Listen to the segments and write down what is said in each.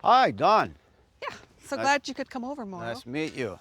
Hi, Don. Yeah, so glad you could come over, Mauro. Nice to meet you.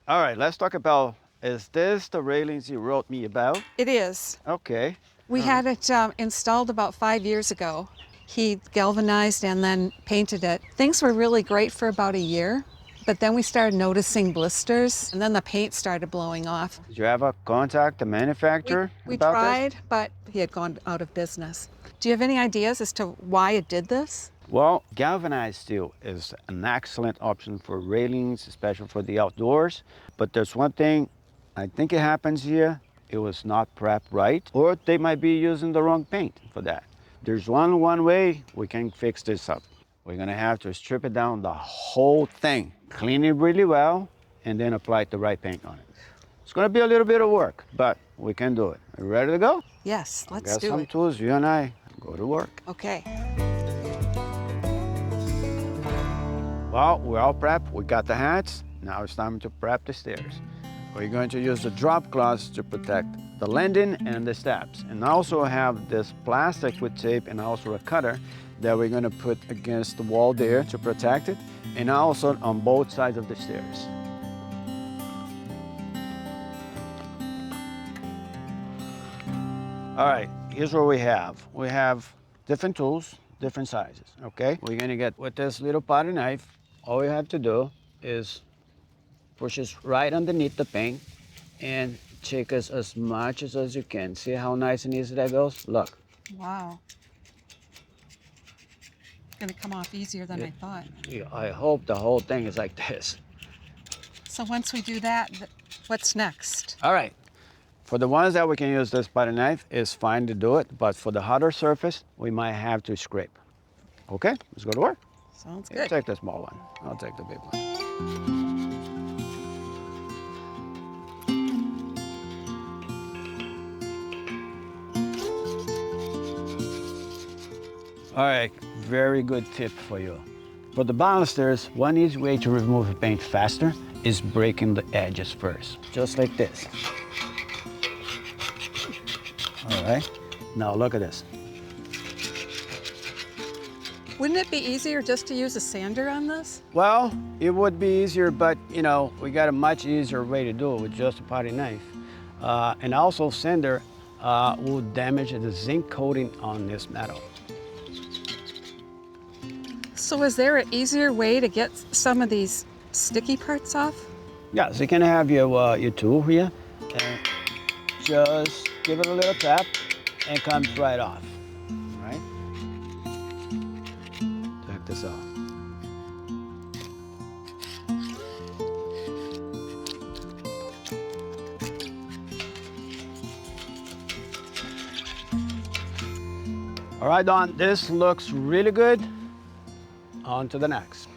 All right, let's talk about, is this the railings you wrote me about? It is. Okay. We had it installed about 5 years ago. He galvanized and then painted it. Things were really great for about a year, but then we started noticing blisters, and then the paint started blowing off. Did you ever contact the manufacturer We about tried, this? but he had gone out of business. Do you have any ideas as to why it did this? Well, galvanized steel is an excellent option for railings, especially for the outdoors. But there's one thing I think it happens here. It was not prepped right, or they might be using the wrong paint for that. There's one way we can fix this up. We're gonna have to strip it down the whole thing, clean it really well, and then apply the right paint on it. It's gonna be a little bit of work, but we can do it. Are you ready to go? Yes, let's Got do some it. tools, you and I go to work. Okay. Well, we're all prepped. We got the hats. Now it's time to prep the stairs. We're going to use the drop cloths to protect the landing and the steps. And also have this plastic with tape and also a cutter that we're going to put against the wall there to protect it, and also on both sides of the stairs. All right, here's what we have. We have different tools, different sizes, okay? We're gonna get with this little potty knife. All you have to do is push this right underneath the paint and take us as much as you can. See how nice and easy that goes? Look. Wow. It's going to come off easier than I thought. I hope the whole thing is like this. So once we do that, what's next? All right. For the ones that we can use this potty knife, it's fine to do it, but for the harder surface, we might have to scrape. Okay, let's go to work. Sounds You good. take the small one. I'll take the big one. All right, very good tip for you. For the balusters, one easy way to remove the paint faster is breaking the edges first, just like this. All right, now look at this. Wouldn't it be easier just to use a sander on this? Well, it would be easier, but you know, we got a much easier way to do it with just a potty knife. And also sander will damage the zinc coating on this metal. So is there an easier way to get some of these sticky parts off? Yeah, so you can have your tool here and just give it a little tap and it comes right off, all right? Check this out. All right, Don, this looks really good. On to the next.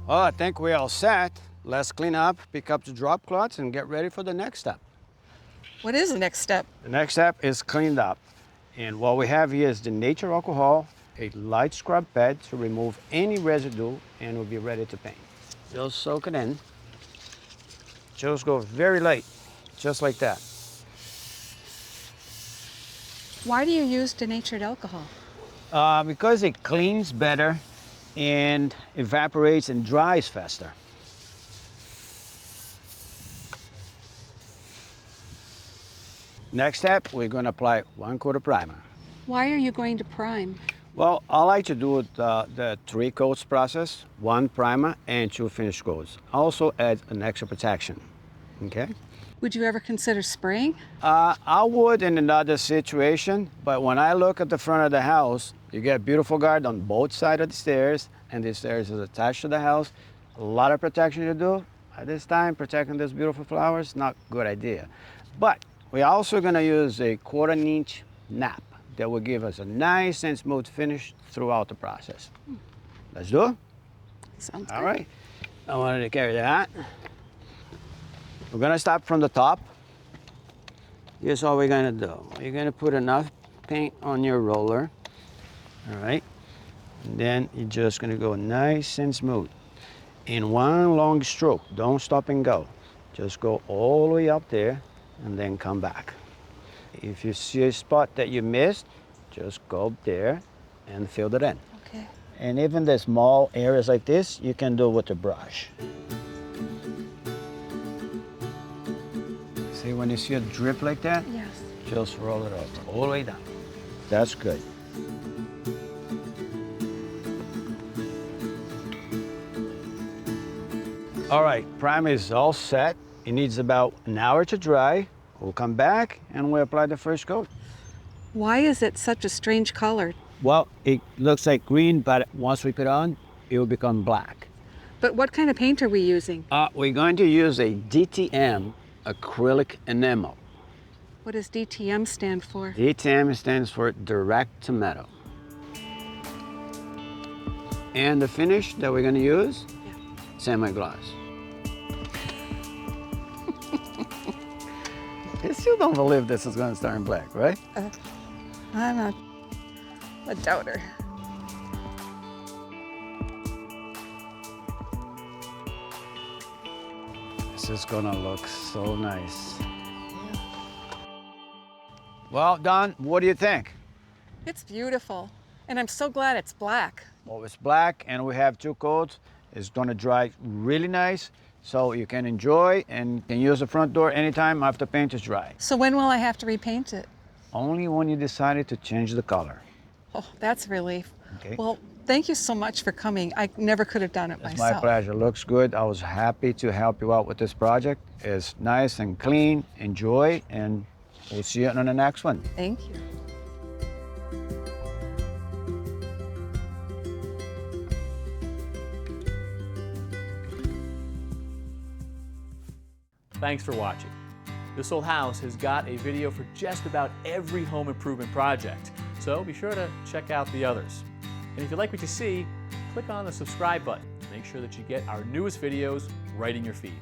Well, I think we're all set. Let's clean up, pick up the drop cloths, and get ready for the next step. What is the next step? The next step is cleaned up. And what we have here is the nature alcohol, a light scrub pad to remove any residue, and we'll be ready to paint. Just soak it in. Just go very light, just like that. Why do you use denatured alcohol? Because it cleans better and evaporates and dries faster. Next step, we're going to apply 1 coat of primer. Why are you going to prime? Well, I like to do the 3 coats process, 1 primer and 2 finish coats. Also add an extra protection, okay? Would you ever consider spraying? I would in another situation, but when I look at the front of the house, you get beautiful guard on both sides of the stairs, and the stairs is attached to the house. A lot of protection to do. At this time, protecting these beautiful flowers, not a good idea. But we're also gonna use a 1/4 inch nap that will give us a nice and smooth finish throughout the process. Let's do it. Sounds All good. right, I wanted to carry that. We're gonna start from the top. Here's all we're gonna do. You're gonna put enough paint on your roller, all right? And then you're just gonna go nice and smooth. In one long stroke, don't stop and go. Just go all the way up there and then come back. If you see a spot that you missed, just go up there and fill it in. Okay. And even the small areas like this, you can do with a brush. See, when you see a drip like that, Yes. just roll it up all the way down. That's good. All right, primer is all set. It needs about an hour to dry. We'll come back and we'll apply the first coat. Why is it such a strange color? Well, it looks like green, but once we put it on, it will become black. But what kind of paint are we using? We're going to use a DTM acrylic enamel. What does DTM stand for? DTM stands for direct to metal. And the finish that we're going to use, semi-gloss. You still don't believe this is going to turn black, right? I'm a doubter. This is going to look so nice. Well, Don, what do you think? It's beautiful, and I'm so glad it's black. Well, it's black and we have two coats. It's going to dry really nice, so you can enjoy and can use the front door anytime after paint is dry. So when will I have to repaint it? Only when you decided to change the color. Oh, that's a relief. Okay. Well, thank you so much for coming. I never could have done it It's myself. my pleasure. Looks good. I was happy to help you out with this project. It's nice and clean. Enjoy, and we'll see you on the next one. Thank you. Thanks for watching. This Old House has got a video for just about every home improvement project, so be sure to check out the others. And if you like what you see, click on the subscribe button to make sure that you get our newest videos right in your feed.